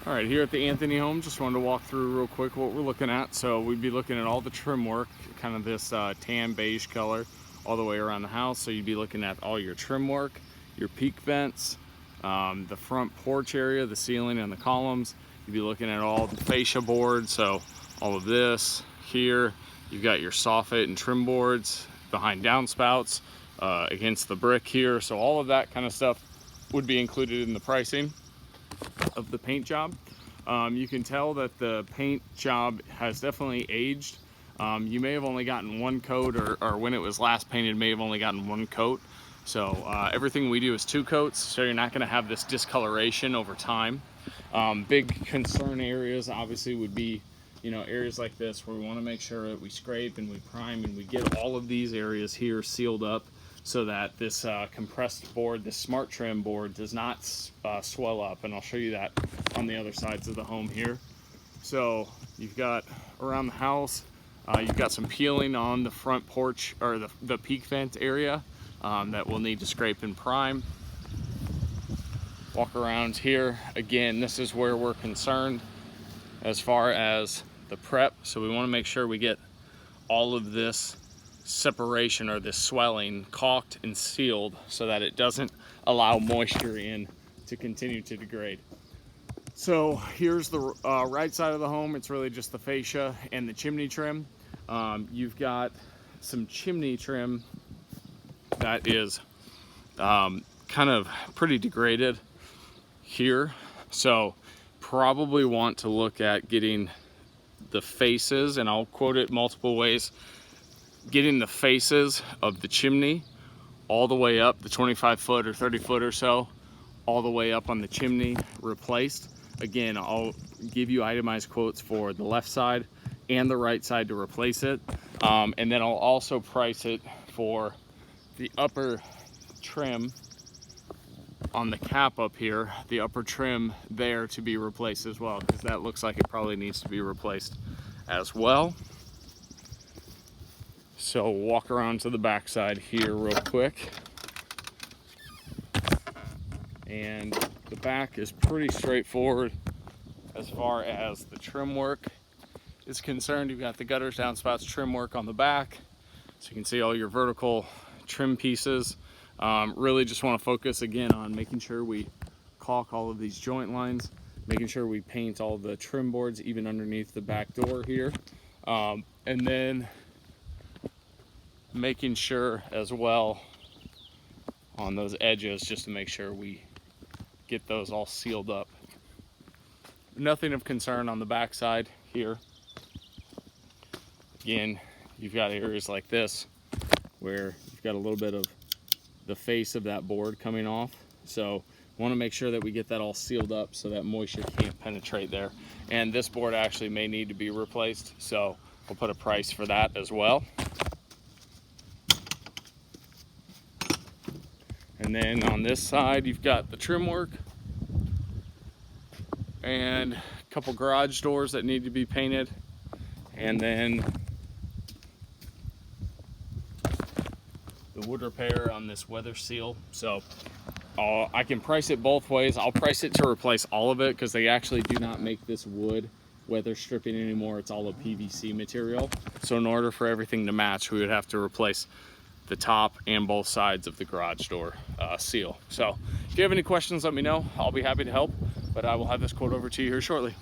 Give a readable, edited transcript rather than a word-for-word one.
All right, here at the Anthony home, just wanted to walk through real quick what we're looking at. So we'd be looking at all the trim work, kind of this tan beige color all the way around the house. So you'd be looking at all your trim work, your peak vents, the front porch area, the ceiling and the columns. You'd be looking at all the fascia boards, so all of this here. You've got your soffit and trim boards behind downspouts, against the brick here. So all of that kind of stuff would be included in the pricing of the paint job. You can tell that the paint job has definitely aged. You may have only gotten one coat, or when it was last painted may have only gotten one coat. So everything we do is 2 coats, so you're not going to have this discoloration over time. Big concern areas obviously would be, you know, areas like this where we want to make sure that we scrape and we prime and we get all of these areas here sealed up, so that this compressed board, this smart trim board, does not swell up. And I'll show you that on the other sides of the home here. So you've got around the house, you've got some peeling on the front porch, or the peak vent area, that we'll need to scrape and prime. Walk around here. Again, this is where we're concerned as far as the prep. So we want to make sure we get all of this separation, or this swelling, caulked and sealed so that it doesn't allow moisture in to continue to degrade. So here's the right side of the home. It's really just the fascia and the chimney trim. You've got some chimney trim that is kind of pretty degraded here, so probably want to look at getting the faces, and I'll quote it multiple ways, getting the faces of the chimney all the way up, the 25 foot or 30 foot or so, all the way up on the chimney replaced. Again, I'll give you itemized quotes for the left side and the right side to replace it. And then I'll also price it for the upper trim on the cap up here, the upper trim there, to be replaced as well, because that looks like it probably needs to be replaced as well. So walk around to the back side here real quick. And the back is pretty straightforward as far as the trim work is concerned. You've got the gutters, downspouts, trim work on the back. So you can see all your vertical trim pieces. Really just want to focus again on making sure we caulk all of these joint lines, making sure we paint all the trim boards even underneath the back door here. And then making sure as well on those edges, just to make sure we get those all sealed up. Nothing of concern on the back side here. Again, you've got areas like this where you've got a little bit of the face of that board coming off, so want to make sure that we get that all sealed up so that moisture can't penetrate there. And this board actually may need to be replaced, so we'll put a price for that as well. And then on this side, you've got the trim work and a couple garage doors that need to be painted, and then the wood repair on this weather seal. So I can price it both ways. I'll price it to replace all of it, because they actually do not make this wood weather stripping anymore. It's all a PVC material. So in order for everything to match, we would have to replace the top and both sides of the garage door seal. So if you have any questions, let me know. I'll be happy to help, but I will have this quote over to you here shortly.